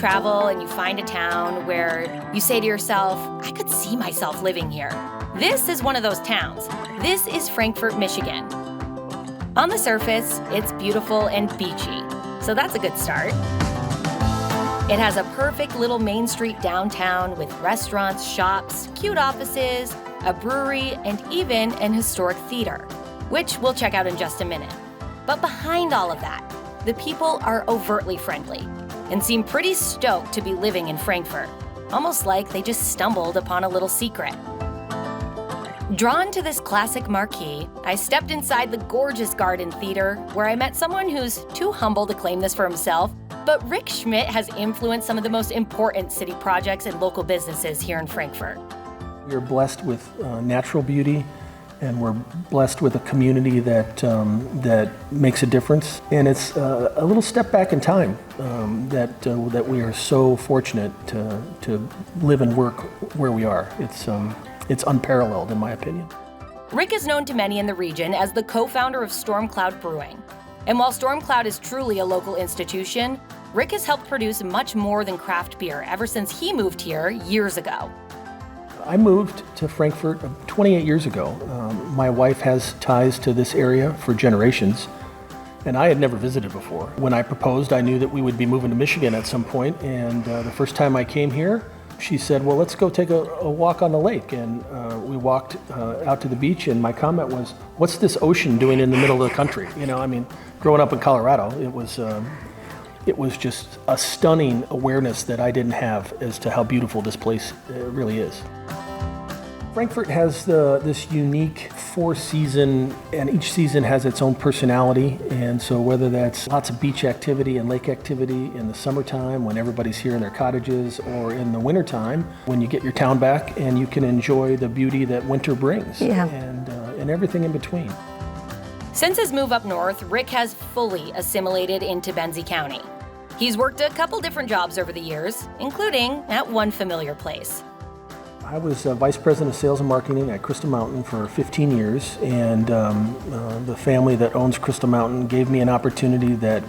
travel and you find a town where you say to yourself, I could see myself living here. This is one of those towns. This is Frankfort, Michigan. On the surface, it's beautiful and beachy, so that's a good start. It has a perfect little main street downtown with restaurants, shops, cute offices, a brewery, and even an historic theater, which we'll check out in just a minute. But behind all of that, the people are overtly friendly and seem pretty stoked to be living in Frankfort, almost like they just stumbled upon a little secret. Drawn to this classic marquee, I stepped inside the gorgeous Garden Theater, where I met someone who's too humble to claim this for himself, but Rick Schmidt has influenced some of the most important city projects and local businesses here in Frankfort. We're blessed with natural beauty, and we're blessed with a community that makes a difference. And it's a little step back in time that we are so fortunate to live and work where we are. It's unparalleled, in my opinion. Rick is known to many in the region as the co-founder of Storm Cloud Brewing. And while Storm Cloud is truly a local institution, Rick has helped produce much more than craft beer ever since he moved here years ago. I moved to Frankfort 28 years ago. My wife has ties to this area for generations, and I had never visited before. When I proposed, I knew that we would be moving to Michigan at some point, and the first time I came here, she said, well, let's go take a walk on the lake. And we walked out to the beach, and my comment was, what's this ocean doing in the middle of the country? You know, I mean, growing up in Colorado, it was just a stunning awareness that I didn't have as to how beautiful this place really is. Frankfort has this unique four-season, and each season has its own personality. And so whether that's lots of beach activity and lake activity in the summertime when everybody's here in their cottages, or in the wintertime when you get your town back and you can enjoy the beauty that winter brings, and everything in between. Since his move up north, Rick has fully assimilated into Benzie County. He's worked a couple different jobs over the years, including at one familiar place. I was Vice President of Sales and Marketing at Crystal Mountain for 15 years, and the family that owns Crystal Mountain gave me an opportunity that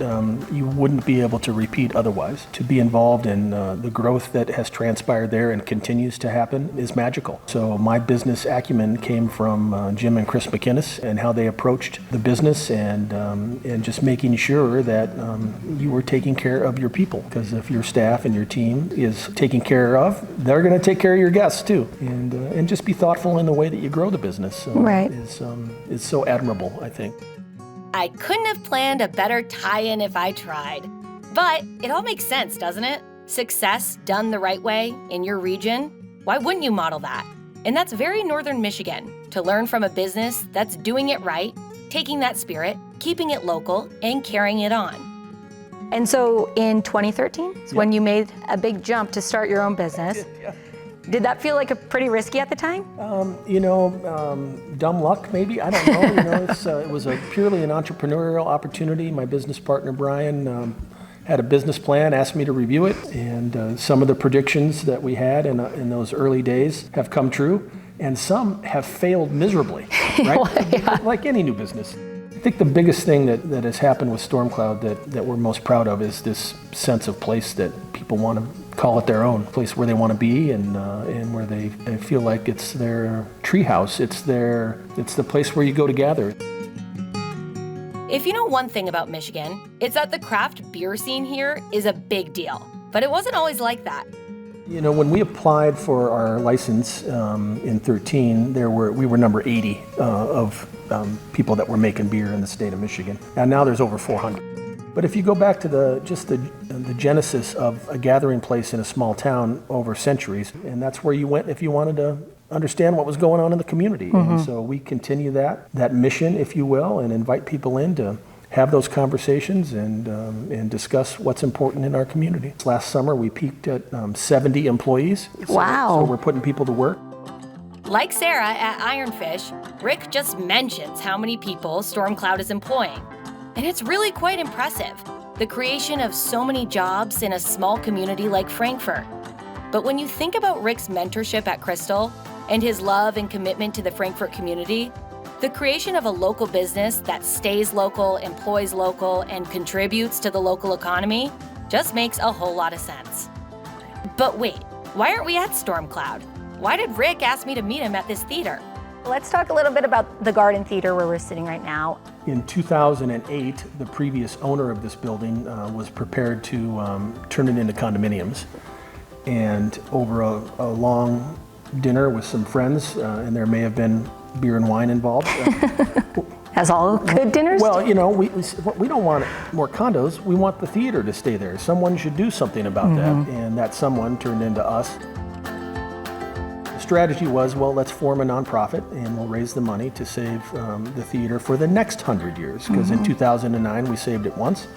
you wouldn't be able to repeat otherwise. To be involved in the growth that has transpired there and continues to happen is magical. So my business acumen came from Jim and Chris McInnes and how they approached the business, and just making sure that you were taking care of your people. Because if your staff and your team is taken care of, they're going to take care of your guests too, and just be thoughtful in the way that you grow the business is so admirable, I think. I couldn't have planned a better tie-in if I tried. But it all makes sense, doesn't it? Success done the right way in your region. Why wouldn't you model that? And that's very northern Michigan, to learn from a business that's doing it right, taking that spirit, keeping it local, and carrying it on. And so in 2013 is when you made a big jump to start your own business. Did that feel like a pretty risky at the time? Dumb luck, maybe. I don't know. It was purely an entrepreneurial opportunity. My business partner, Brian, had a business plan, asked me to review it, and some of the predictions that we had in those early days have come true, and some have failed miserably, right? Like any new business. I think the biggest thing that has happened with Storm Cloud that we're most proud of is this sense of place that people want to call it their own, place where they want to be, and where they feel like it's their treehouse. It's the place where you go to gather. If you know one thing about Michigan, it's that the craft beer scene here is a big deal. But it wasn't always like that. You know, when we applied for our license in 13, we were number 80 of people that were making beer in the state of Michigan. And now there's over 400. But if you go back to the genesis of a gathering place in a small town over centuries, and that's where you went if you wanted to understand what was going on in the community. Mm-hmm. And so we continue that mission, if you will, and invite people in to have those conversations and discuss what's important in our community. Last summer, we peaked at 70 employees. Wow. So we're putting people to work. Like Sarah at Ironfish, Rick just mentions how many people Storm Cloud is employing. And it's really quite impressive, the creation of so many jobs in a small community like Frankfort. But when you think about Rick's mentorship at Crystal and his love and commitment to the Frankfort community, the creation of a local business that stays local, employs local, and contributes to the local economy, Just makes a whole lot of sense. But wait, why aren't we at Storm Cloud? Why did Rick ask me to meet him at this theater? Let's talk a little bit about the Garden Theater where we're sitting right now. In 2008, the previous owner of this building was prepared to turn it into condominiums. And over a long dinner with some friends, and there may have been beer and wine involved. As all good dinners Well, do. you know, we don't want more condos. We want the theater to stay there. Someone should do something about that, and that someone turned into us. The strategy was, well, let's form a nonprofit, and we'll raise the money to save the theater for the next 100 years. Because in 2009, we saved it once,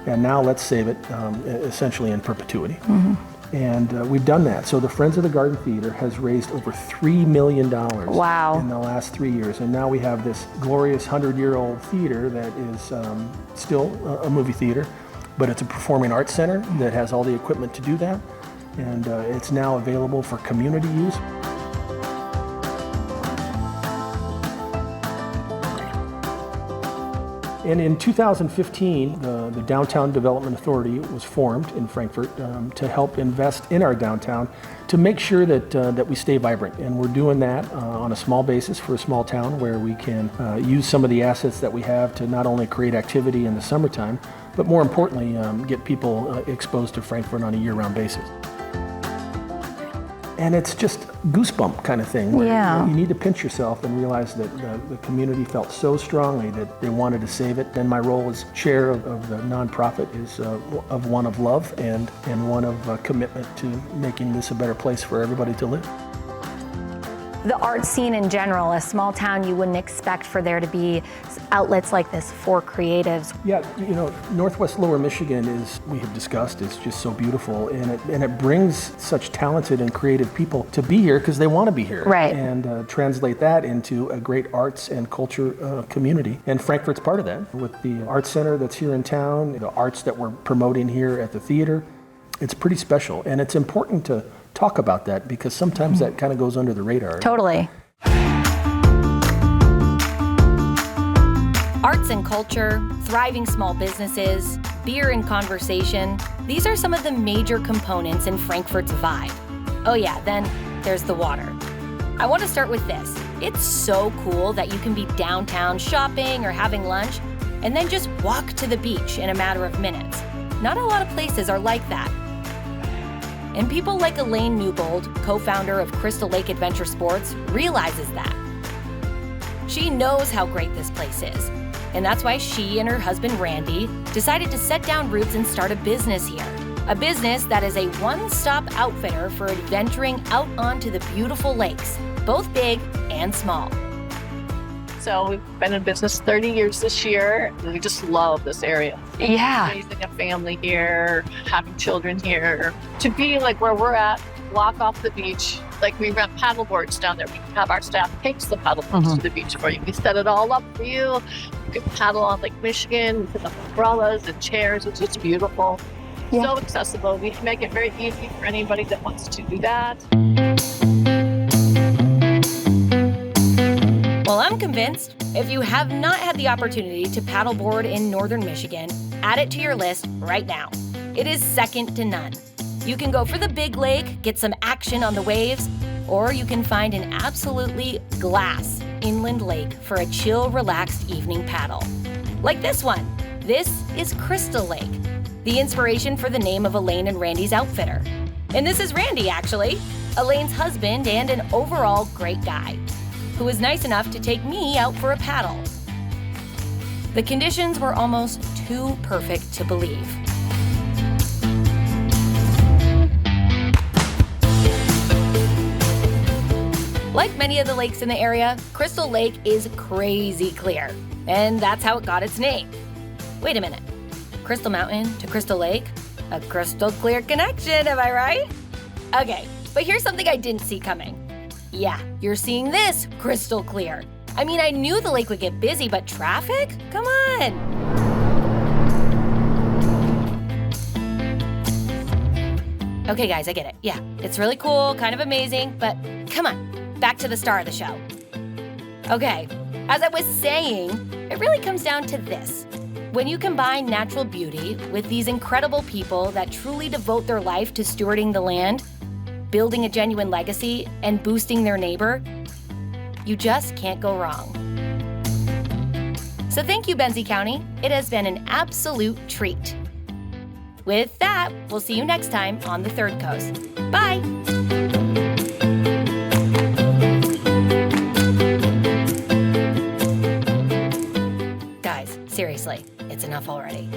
and now let's save it essentially in perpetuity. And we've done that. So the Friends of the Garden Theater has raised over $3 million Wow. in the last 3 years. And now we have this glorious 100-year-old theater that is still a movie theater, but it's a performing arts center that has all the equipment to do that. And it's now available for community use. And in 2015, the Downtown Development Authority was formed in Frankfort to help invest in our downtown to make sure that we stay vibrant. And we're doing that on a small basis for a small town where we can use some of the assets that we have to not only create activity in the summertime, but more importantly, get people exposed to Frankfort on a year-round basis. And it's just goosebump kind of thing where Yeah. you need to pinch yourself and realize that the community felt so strongly that they wanted to save it. Then my role as chair of the nonprofit is of one of love and one of commitment to making this a better place for everybody to live. The art scene in general, a small town, you wouldn't expect for there to be outlets like this for creatives. Yeah, you know, Northwest Lower Michigan is, we have discussed, is just so beautiful, and it brings such talented and creative people to be here because they want to be here. Right. And translate that into a great arts and culture community. And Frankfort's part of that with the Arts Center that's here in town, the arts that we're promoting here at the theater. It's pretty special, and it's important to talk about that because sometimes that kind of goes under the radar. Totally. Arts and culture, thriving small businesses, beer and conversation, these are some of the major components in Frankfort's vibe. Oh yeah, then there's the water. I want to start with this. It's so cool that you can be downtown shopping or having lunch and then just walk to the beach in a matter of minutes. Not a lot of places are like that. And people like Elaine Newbold, co-founder of Crystal Lake Adventure Sports, realizes that. She knows how great this place is, and that's why she and her husband Randy decided to set down roots and start a business here. A business that is a one-stop outfitter for adventuring out onto the beautiful lakes, both big and small. So we've been in business 30 years this year, and we just love this area. Yeah. Raising a family here, having children here. To be like where we're at, walk off the beach, like we rent paddle boards down there. We can have our staff takes the paddle boards to the beach for you. We set it all up for you. You can paddle on Lake Michigan. We put up umbrellas and chairs. It's just beautiful. Yeah. So accessible. We make it very easy for anybody that wants to do that. Well, I'm convinced if you have not had the opportunity to paddleboard in northern Michigan, add it to your list right now. It is second to none. You can go for the big lake, get some action on the waves, or you can find an absolutely glass inland lake for a chill, relaxed evening paddle. Like this one. This is Crystal Lake, the inspiration for the name of Elaine and Randy's outfitter. And this is Randy, actually, Elaine's husband and an overall great guy, who was nice enough to take me out for a paddle. The conditions were almost too perfect to believe. Like many of the lakes in the area, Crystal Lake is crazy clear, and that's how it got its name. Wait a minute. Crystal Mountain to Crystal Lake? A crystal clear connection, am I right? Okay, but here's something I didn't see coming. Yeah, you're seeing this crystal clear. I mean, I knew the lake would get busy, but traffic? Come on. Okay, guys, I get it. Yeah, it's really cool, kind of amazing, but come on, back to the star of the show. Okay, as I was saying, it really comes down to this. When you combine natural beauty with these incredible people that truly devote their life to stewarding the land, building a genuine legacy, and boosting their neighbor, you just can't go wrong. So thank you, Benzie County. It has been an absolute treat. With that, we'll see you next time on the Third Coast. Bye! Guys, seriously, it's enough already.